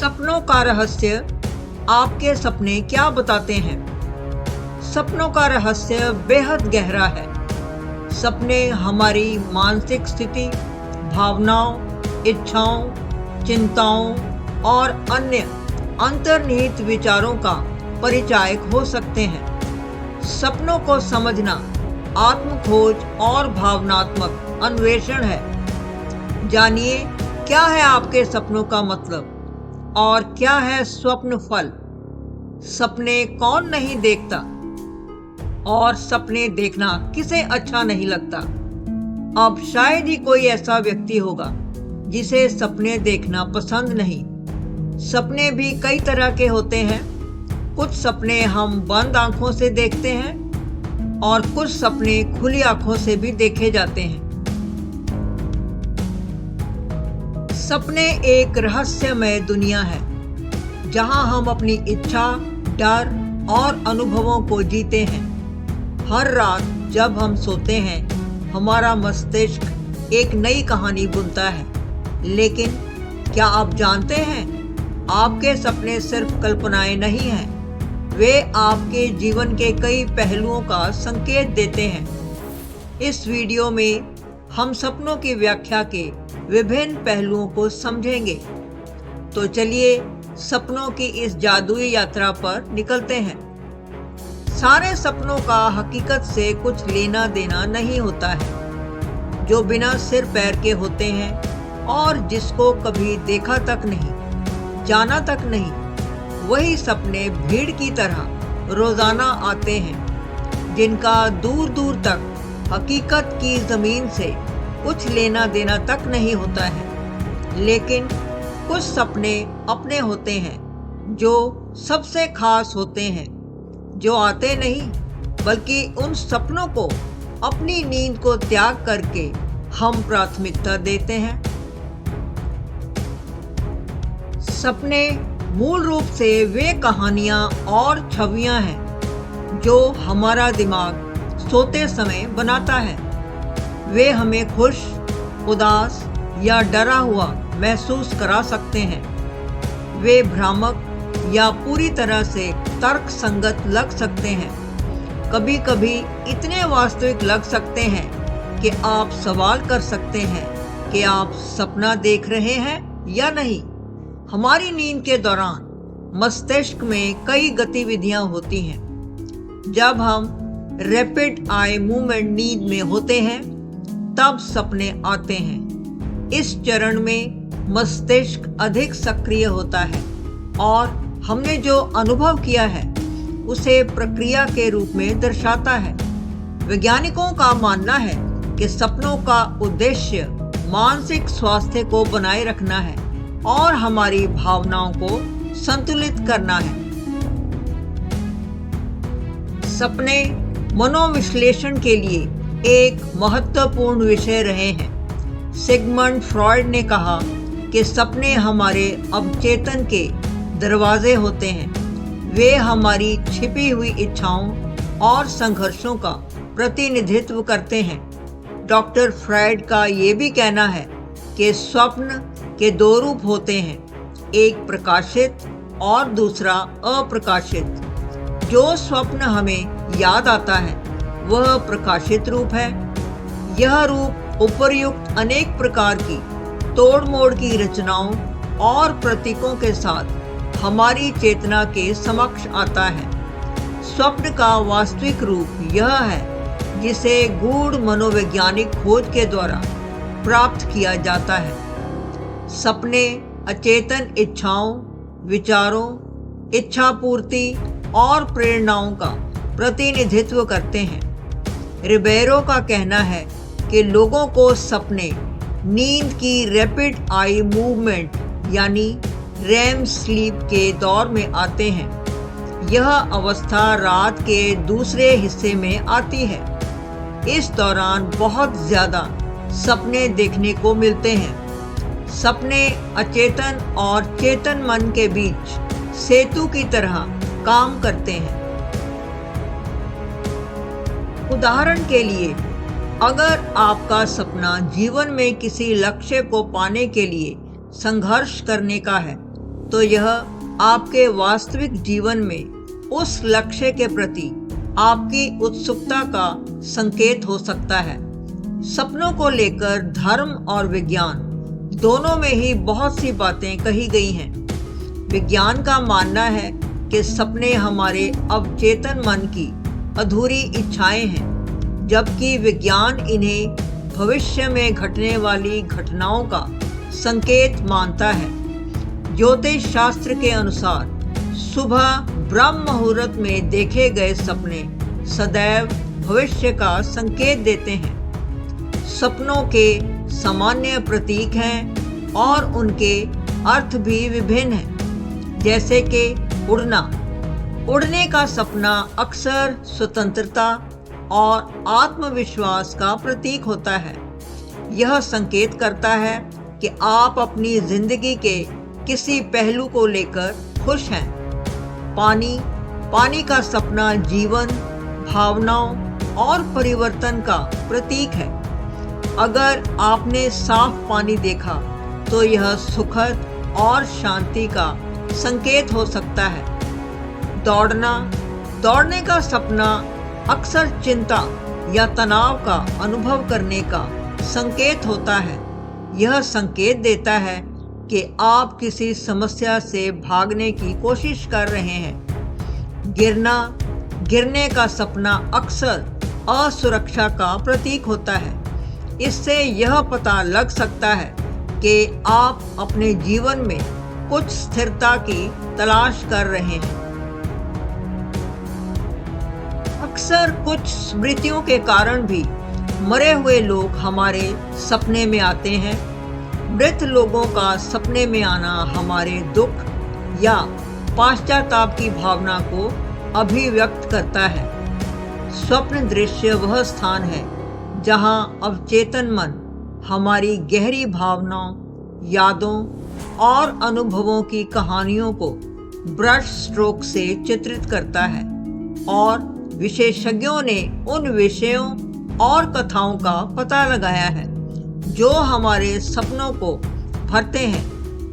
सपनों का रहस्य। आपके सपने क्या बताते हैं? सपनों का रहस्य बेहद गहरा है। सपने हमारी मानसिक स्थिति, भावनाओं, इच्छाओं, चिंताओं और अन्य अंतर्निहित विचारों का परिचायक हो सकते हैं। सपनों को समझना आत्मखोज और भावनात्मक अन्वेषण है। जानिए क्या है आपके सपनों का मतलब और क्या है स्वप्न फल। सपने कौन नहीं देखता और सपने देखना किसे अच्छा नहीं लगता। अब शायद ही कोई ऐसा व्यक्ति होगा जिसे सपने देखना पसंद नहीं। सपने भी कई तरह के होते हैं। कुछ सपने हम बंद आंखों से देखते हैं और कुछ सपने खुली आंखों से भी देखे जाते हैं। सपने एक रहस्यमय दुनिया है जहां हम अपनी इच्छा, डर और अनुभवों को जीते हैं। हर रात जब हम सोते हैं, हमारा मस्तिष्क एक नई कहानी बुनता है। लेकिन क्या आप जानते हैं, आपके सपने सिर्फ कल्पनाएं नहीं हैं, वे आपके जीवन के कई पहलुओं का संकेत देते हैं। इस वीडियो में हम सपनों की व्याख्या के विभिन्न पहलुओं को समझेंगे। तो चलिए सपनों की इस जादुई यात्रा पर निकलते हैं। सारे सपनों का हकीकत से कुछ लेना देना नहीं होता है। जो बिना सिर पैर के होते हैं और जिसको कभी देखा तक नहीं, जाना तक नहीं, वही सपने भीड़ की तरह रोजाना आते हैं, जिनका दूर दूर तक हकीकत की जमीन से कुछ लेना देना तक नहीं होता है। लेकिन कुछ सपने अपने होते हैं जो सबसे खास होते हैं, जो आते नहीं बल्कि उन सपनों को अपनी नींद को त्याग करके हम प्राथमिकता देते हैं। सपने मूल रूप से वे कहानियां और छवियां हैं जो हमारा दिमाग सोते समय बनाता है। वे हमें खुश, उदास या डरा हुआ महसूस करा सकते हैं। वे भ्रामक या पूरी तरह से तर्क संगत लग सकते हैं। कभी कभी इतने वास्तविक लग सकते हैं कि आप सवाल कर सकते हैं कि आप सपना देख रहे हैं या नहीं। हमारी नींद के दौरान मस्तिष्क में कई गतिविधियां होती हैं। जब हम रैपिड आई मूवमेंट नींद में होते हैं, तब सपने आते हैं। इस चरण में मस्तिष्क अधिक सक्रिय होता है और हमने जो अनुभव किया है उसे प्रक्रिया के रूप में दर्शाता है। वैज्ञानिकों का मानना है कि सपनों का उद्देश्य मानसिक स्वास्थ्य को बनाए रखना है और हमारी भावनाओं को संतुलित करना है। सपने मनोविश्लेषण के लिए एक महत्वपूर्ण विषय रहे हैं। सिगमंड फ्रॉयड ने कहा कि सपने हमारे अवचेतन के दरवाजे होते हैं। वे हमारी छिपी हुई इच्छाओं और संघर्षों का प्रतिनिधित्व करते हैं। डॉक्टर फ्रॉयड का ये भी कहना है कि स्वप्न के दो रूप होते हैं, एक प्रकाशित और दूसरा अप्रकाशित। जो स्वप्न हमें याद आता है वह प्रकाशित रूप है। यह रूप उपर्युक्त अनेक प्रकार की तोड़ मोड़ की रचनाओं और प्रतीकों के साथ हमारी चेतना के समक्ष आता है। स्वप्न का वास्तविक रूप यह है जिसे गूढ़ मनोवैज्ञानिक खोज के द्वारा प्राप्त किया जाता है। सपने अचेतन इच्छाओं, विचारों, इच्छा पूर्ति और प्रेरणाओं का प्रतिनिधित्व करते हैं। रिबेरो का कहना है कि लोगों को सपने नींद की रैपिड आई मूवमेंट यानी रैम स्लीप के दौर में आते हैं। यह अवस्था रात के दूसरे हिस्से में आती है। इस दौरान बहुत ज्यादा सपने देखने को मिलते हैं। सपने अचेतन और चेतन मन के बीच सेतु की तरह काम करते हैं। उदाहरण के लिए, अगर आपका सपना जीवन में किसी लक्ष्य को पाने के लिए संघर्ष करने का है, तो यह आपके वास्तविक जीवन में उस लक्ष्य के प्रति आपकी उत्सुकता का संकेत हो सकता है। सपनों को लेकर धर्म और विज्ञान दोनों में ही बहुत सी बातें कही गई हैं। विज्ञान का मानना है कि सपने हमारे अवचेतन मन की अधूरी इच्छाएं हैं, जबकि विज्ञान इन्हें भविष्य में घटने वाली घटनाओं का संकेत मानता है। ज्योतिष शास्त्र के अनुसार सुबह ब्रह्म मुहूर्त में देखे गए सपने सदैव भविष्य का संकेत देते हैं। सपनों के सामान्य प्रतीक हैं और उनके अर्थ भी विभिन्न हैं, जैसे कि उड़ना। उड़ने का सपना अक्सर स्वतंत्रता और आत्मविश्वास का प्रतीक होता है। यह संकेत करता है कि आप अपनी जिंदगी के किसी पहलू को लेकर खुश हैं। पानी का सपना जीवन, भावनाओं और परिवर्तन का प्रतीक है। अगर आपने साफ पानी देखा तो यह सुखद और शांति का संकेत हो सकता है। दौड़ने का सपना अक्सर चिंता या तनाव का अनुभव करने का संकेत होता है। यह संकेत देता है कि आप किसी समस्या से भागने की कोशिश कर रहे हैं। गिरने का सपना अक्सर असुरक्षा का प्रतीक होता है। इससे यह पता लग सकता है कि आप अपने जीवन में कुछ स्थिरता की तलाश कर रहे हैं। अक्सर कुछ स्मृतियों के कारण भी मरे हुए लोग हमारे सपने में आते हैं। मृत लोगों का सपने में आना हमारे दुख या पश्चाताप की भावना को अभिव्यक्त करता है। स्वप्न दृश्य वह स्थान है जहां अवचेतन मन हमारी गहरी भावनाओं, यादों और अनुभवों की कहानियों को ब्रश स्ट्रोक से चित्रित करता है और विशेषज्ञों ने उन विषयों और कथाओं का पता लगाया है जो हमारे सपनों को भरते हैं,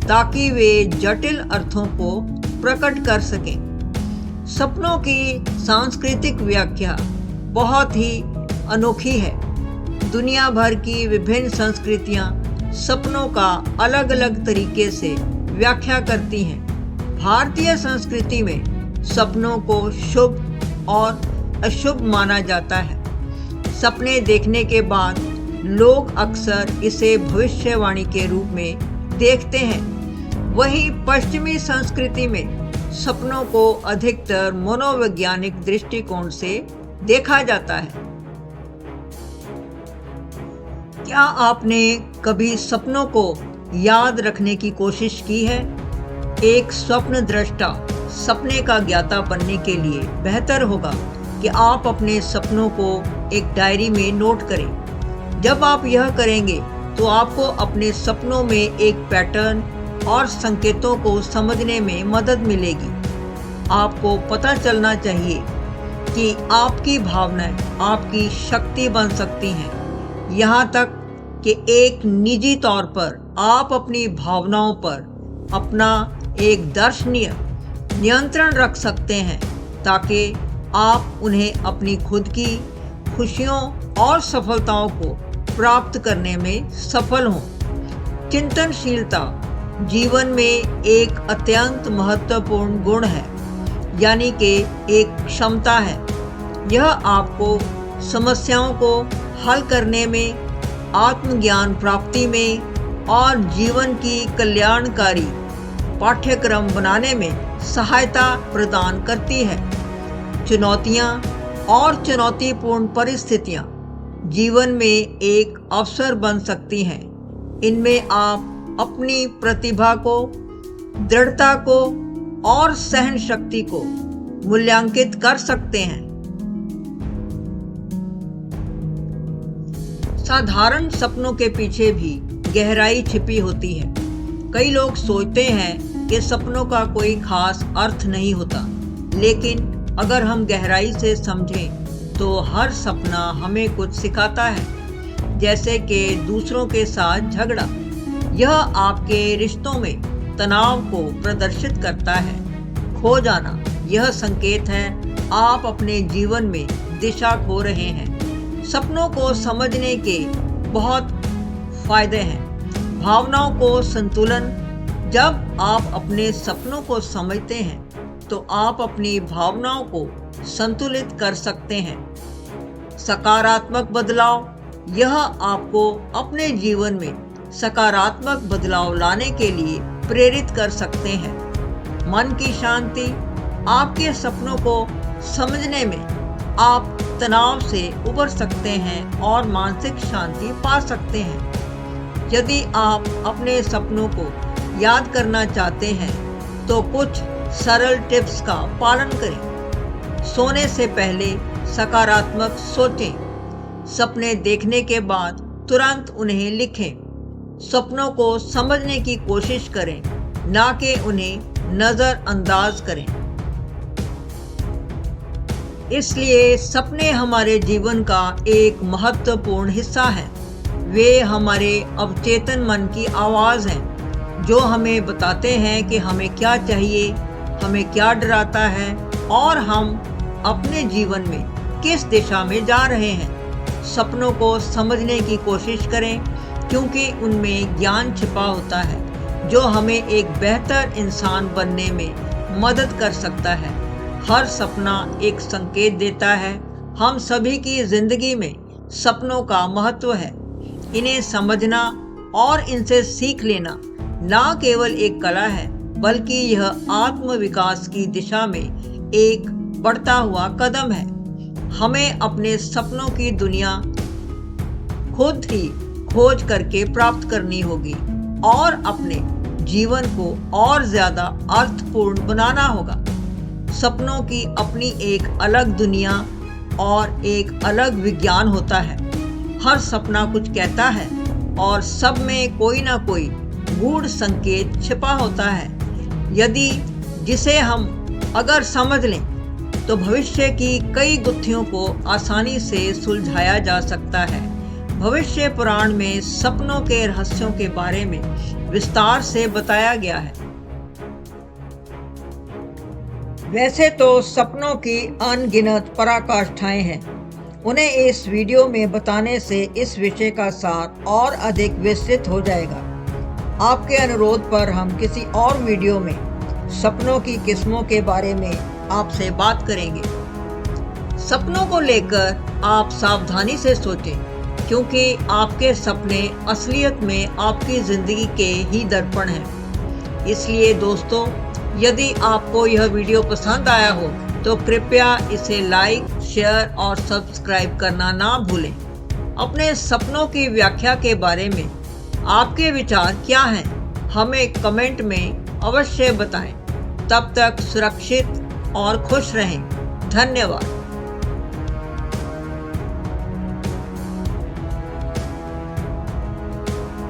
ताकि वे जटिल अर्थों को प्रकट कर सकें। सपनों की सांस्कृतिक व्याख्या बहुत ही अनोखी है। दुनिया भर की विभिन्न संस्कृतियां सपनों का अलग अलग तरीके से व्याख्या करती हैं। भारतीय संस्कृति में सपनों को शुभ और अशुभ माना जाता है। सपने देखने के बाद लोग अक्सर इसे भविष्यवाणी के रूप में देखते हैं। वहीं पश्चिमी संस्कृति में सपनों को अधिकतर मनोवैज्ञानिक दृष्टिकोण से देखा जाता है। क्या आपने कभी सपनों को याद रखने की कोशिश की है? एक स्वप्न दृष्टा सपने का ज्ञाता बनने के लिए बेहतर होगा कि आप अपने सपनों को एक डायरी में नोट करें। जब आप यह करेंगे तो आपको अपने सपनों में एक पैटर्न और संकेतों को समझने में मदद मिलेगी। आपको पता चलना चाहिए कि आपकी भावनाएं आपकी शक्ति बन सकती हैं। यहाँ तक कि एक निजी तौर पर आप अपनी भावनाओं पर अपना एक दर्शनीय नियंत्रण रख सकते हैं, ताकि आप उन्हें अपनी खुद की खुशियों और सफलताओं को प्राप्त करने में सफल हों। चिंतनशीलता जीवन में एक अत्यंत महत्वपूर्ण गुण है, यानी कि एक क्षमता है। यह आपको समस्याओं को हल करने में, आत्मज्ञान प्राप्ति में और जीवन की कल्याणकारी पाठ्यक्रम बनाने में सहायता प्रदान करती है। चुनौतियाँ और चुनौतीपूर्ण परिस्थितियाँ जीवन में एक अवसर बन सकती हैं। इनमें आप अपनी प्रतिभा को, दृढ़ता को और सहन शक्ति को मूल्यांकित कर सकते हैं। साधारण सपनों के पीछे भी गहराई छिपी होती है। कई लोग सोचते हैं कि सपनों का कोई खास अर्थ नहीं होता, लेकिन अगर हम गहराई से समझें तो हर सपना हमें कुछ सिखाता है। जैसे कि दूसरों के साथ झगड़ा, यह आपके रिश्तों में तनाव को प्रदर्शित करता है। खो जाना यह संकेत है आप अपने जीवन में दिशा खो रहे हैं। सपनों को समझने के बहुत फायदे हैं। भावनाओं को संतुलन। जब आप अपने सपनों को समझते हैं तो आप अपनी भावनाओं को संतुलित कर सकते हैं। सकारात्मक बदलाव। यह आपको अपने जीवन में सकारात्मक बदलाव लाने के लिए प्रेरित कर सकते हैं। मन की शांति। आपके सपनों को समझने में आप तनाव से उबर सकते हैं और मानसिक शांति पा सकते हैं। यदि आप अपने सपनों को याद करना चाहते हैं तो कुछ सरल टिप्स का पालन करें। सोने से पहले सकारात्मक सोचें। सपने देखने के बाद तुरंत उन्हें लिखें। सपनों को समझने की कोशिश करें, ना कि उन्हें नजरअंदाज करें। इसलिए सपने हमारे जीवन का एक महत्वपूर्ण हिस्सा हैं। वे हमारे अवचेतन मन की आवाज़ हैं जो हमें बताते हैं कि हमें क्या चाहिए, हमें क्या डराता है और हम अपने जीवन में किस दिशा में जा रहे हैं। सपनों को समझने की कोशिश करें क्योंकि उनमें ज्ञान छिपा होता है जो हमें एक बेहतर इंसान बनने में मदद कर सकता है। हर सपना एक संकेत देता है। हम सभी की जिंदगी में सपनों का महत्व है। इन्हें समझना और इनसे सीख लेना न केवल एक कला है बल्कि यह आत्मविकास की दिशा में एक बढ़ता हुआ कदम है। हमें अपने सपनों की दुनिया खुद ही खोज करके प्राप्त करनी होगी और अपने जीवन को और ज्यादा अर्थपूर्ण बनाना होगा। सपनों की अपनी एक अलग दुनिया और एक अलग विज्ञान होता है। हर सपना कुछ कहता है और सब में कोई ना कोई गूढ़ संकेत छिपा होता है। यदि जिसे हम अगर समझ लें तो भविष्य की कई गुत्थियों को आसानी से सुलझाया जा सकता है। भविष्य पुराण में सपनों के रहस्यों के बारे में विस्तार से बताया गया है। वैसे तो सपनों की अनगिनत पराकाष्ठाएं हैं। उन्हें इस वीडियो में बताने से इस विषय का सार और अधिक विस्तृत हो जाएगा। आपके अनुरोध पर हम किसी और वीडियो में सपनों की किस्मों के बारे में आपसे बात करेंगे। सपनों को लेकर आप सावधानी से सोचें क्योंकि आपके सपने असलियत में आपकी जिंदगी के ही दर्पण हैं। इसलिए दोस्तों, यदि आपको यह वीडियो पसंद आया हो तो कृपया इसे लाइक, शेयर और सब्सक्राइब करना ना भूलें। अपने सपनों की व्याख्या के बारे में आपके विचार क्या हैं, हमें कमेंट में अवश्य बताएं। तब तक सुरक्षित और खुश रहें। धन्यवाद।